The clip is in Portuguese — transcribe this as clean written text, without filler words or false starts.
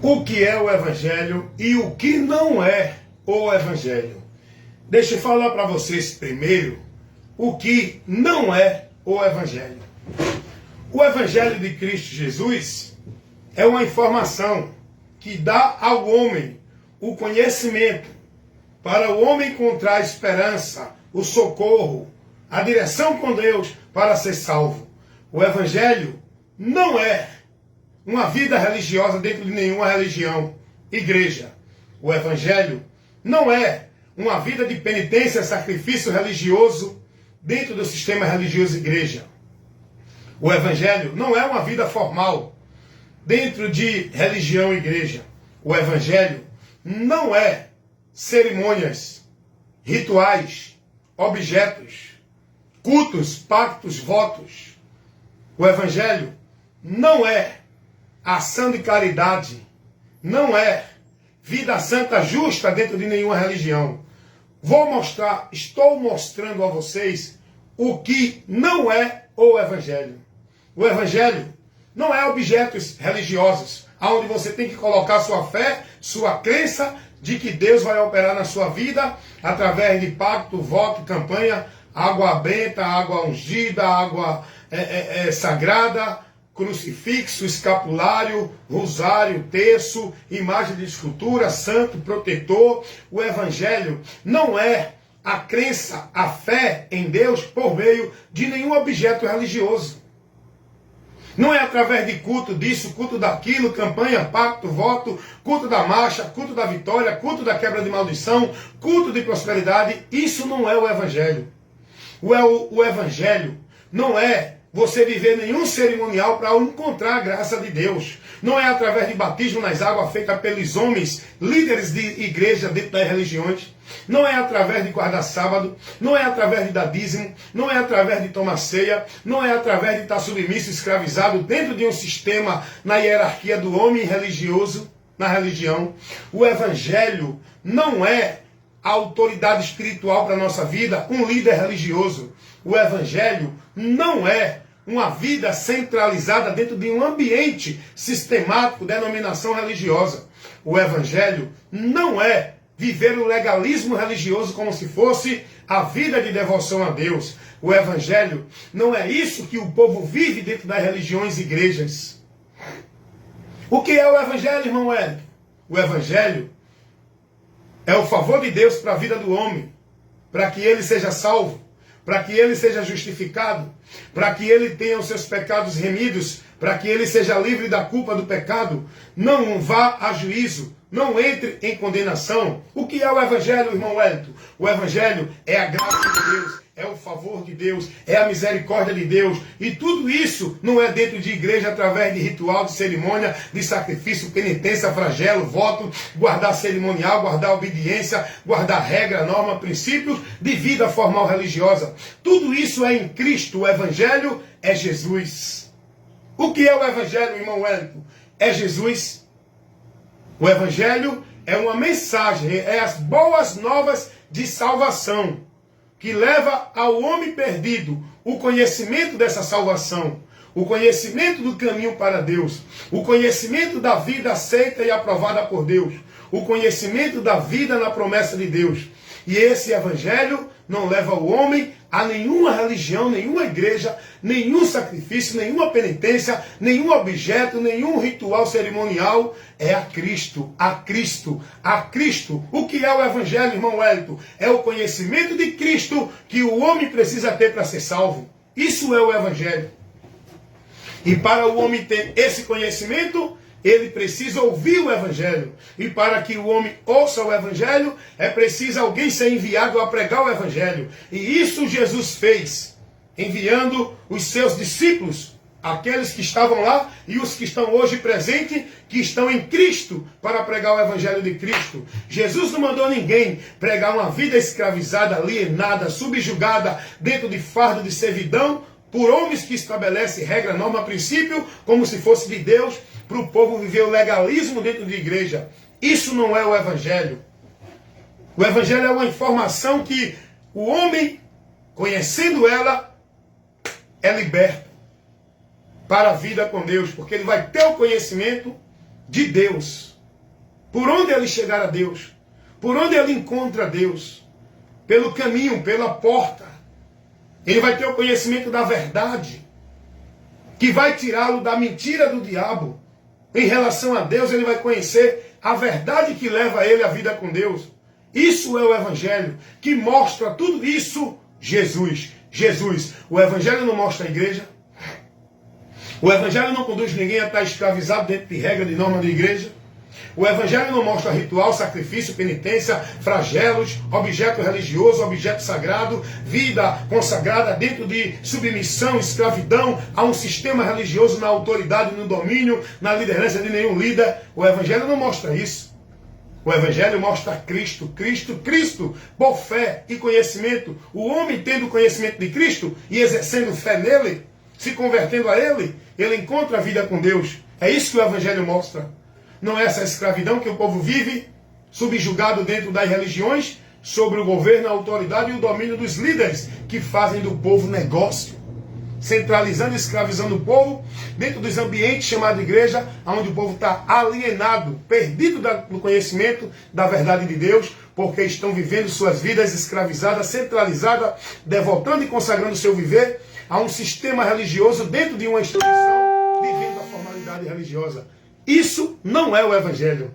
O que é o Evangelho e o que não é o Evangelho. Deixa eu falar para vocês primeiro o que não é o Evangelho. O Evangelho de Cristo Jesus é uma informação que dá ao homem o conhecimento para o homem encontrar a esperança, o socorro, a direção com Deus para ser salvo. O Evangelho não é uma vida religiosa dentro de nenhuma religião, igreja. O Evangelho não é uma vida de penitência, sacrifício religioso dentro do sistema religioso igreja. O Evangelho não é uma vida formal dentro de religião igreja. O Evangelho não é cerimônias, rituais, objetos, cultos, pactos, votos. O Evangelho não é ação de caridade, não é vida santa justa dentro de nenhuma religião. Estou mostrando a vocês o que não é o Evangelho. O Evangelho não é objetos religiosos, onde você tem que colocar sua fé, sua crença de que Deus vai operar na sua vida através de pacto, voto, campanha, água benta, água ungida, água sagrada, crucifixo, escapulário, rosário, terço, imagem de escultura, santo, protetor. O Evangelho não é a crença, a fé em Deus por meio de nenhum objeto religioso. Não é através de culto disso, culto daquilo, campanha, pacto, voto, culto da marcha, culto da vitória, culto da quebra de maldição, culto de prosperidade. Isso não é o Evangelho. O Evangelho não é você viver nenhum cerimonial para encontrar a graça de Deus. Não é através de batismo nas águas feita pelos homens, líderes de igreja dentro das religiões. Não é através de guardar sábado. Não é através de dar dízimo. Não é através de tomar ceia. Não é através de estar submisso, escravizado dentro de um sistema na hierarquia do homem religioso, na religião. O Evangelho não é a autoridade espiritual para a nossa vida, um líder religioso. O Evangelho não é uma vida centralizada dentro de um ambiente sistemático, denominação religiosa. O Evangelho não é viver o legalismo religioso como se fosse a vida de devoção a Deus. O Evangelho não é isso que o povo vive dentro das religiões e igrejas. O que é o Evangelho, irmão Hélio? O Evangelho é o favor de Deus para a vida do homem, para que ele seja salvo, para que ele seja justificado, para que ele tenha os seus pecados remidos, para que ele seja livre da culpa do pecado, não vá a juízo, não entre em condenação. O que é o Evangelho, irmão Wellington? O Evangelho é a graça de Deus, é o favor de Deus, é a misericórdia de Deus. E tudo isso não é dentro de igreja através de ritual, de cerimônia, de sacrifício, penitência, flagelo, voto, guardar cerimonial, guardar obediência, guardar regra, norma, princípios de vida formal religiosa. Tudo isso é em Cristo. O Evangelho é Jesus. O que é o Evangelho, irmão Wellington? É Jesus. O Evangelho é uma mensagem, é as boas novas de salvação, que leva ao homem perdido o conhecimento dessa salvação, o conhecimento do caminho para Deus, o conhecimento da vida aceita e aprovada por Deus, o conhecimento da vida na promessa de Deus. E esse Evangelho não leva o homem a nenhuma religião, nenhuma igreja, nenhum sacrifício, nenhuma penitência, nenhum objeto, nenhum ritual cerimonial. É a Cristo, a Cristo, a Cristo. O que é o Evangelho, irmão Wellington? É o conhecimento de Cristo que o homem precisa ter para ser salvo. Isso é o Evangelho. E para o homem ter esse conhecimento, ele precisa ouvir o Evangelho. E para que o homem ouça o Evangelho, é preciso alguém ser enviado a pregar o Evangelho. E isso Jesus fez, enviando os seus discípulos, aqueles que estavam lá e os que estão hoje presentes, que estão em Cristo, para pregar o Evangelho de Cristo. Jesus não mandou ninguém pregar uma vida escravizada, alienada, subjugada, dentro de fardo de servidão, por homens que estabelecem regra, norma, princípio, como se fosse de Deus, para o povo viver o legalismo dentro de igreja. Isso não é o Evangelho. O Evangelho é uma informação que o homem, conhecendo ela, é liberto para a vida com Deus, porque ele vai ter o conhecimento de Deus. Por onde ele chegar a Deus? Por onde ele encontra Deus? Pelo caminho, pela porta. Ele vai ter o conhecimento da verdade, que vai tirá-lo da mentira do diabo. Em relação a Deus, ele vai conhecer a verdade que leva ele à vida com Deus. Isso é o Evangelho, que mostra tudo isso. Jesus. O Evangelho não mostra a igreja. O Evangelho não conduz ninguém a estar escravizado dentro de regra, de norma da igreja. O Evangelho não mostra ritual, sacrifício, penitência, flagelos, objeto religioso, objeto sagrado, vida consagrada dentro de submissão, escravidão a um sistema religioso na autoridade, no domínio, na liderança de nenhum líder. O Evangelho não mostra isso. O Evangelho mostra Cristo, por fé e conhecimento. O homem tendo conhecimento de Cristo e exercendo fé nele, se convertendo a ele, ele encontra a vida com Deus. É isso que o Evangelho mostra. Não é essa escravidão que o povo vive, subjugado dentro das religiões, sobre o governo, a autoridade e o domínio dos líderes, que fazem do povo negócio, centralizando e escravizando o povo, dentro dos ambientes chamados igreja, onde o povo está alienado, perdido do conhecimento da verdade de Deus, porque estão vivendo suas vidas escravizadas, centralizadas, devotando e consagrando seu viver a um sistema religioso dentro de uma instituição, vivendo a formalidade religiosa. Isso não é o Evangelho.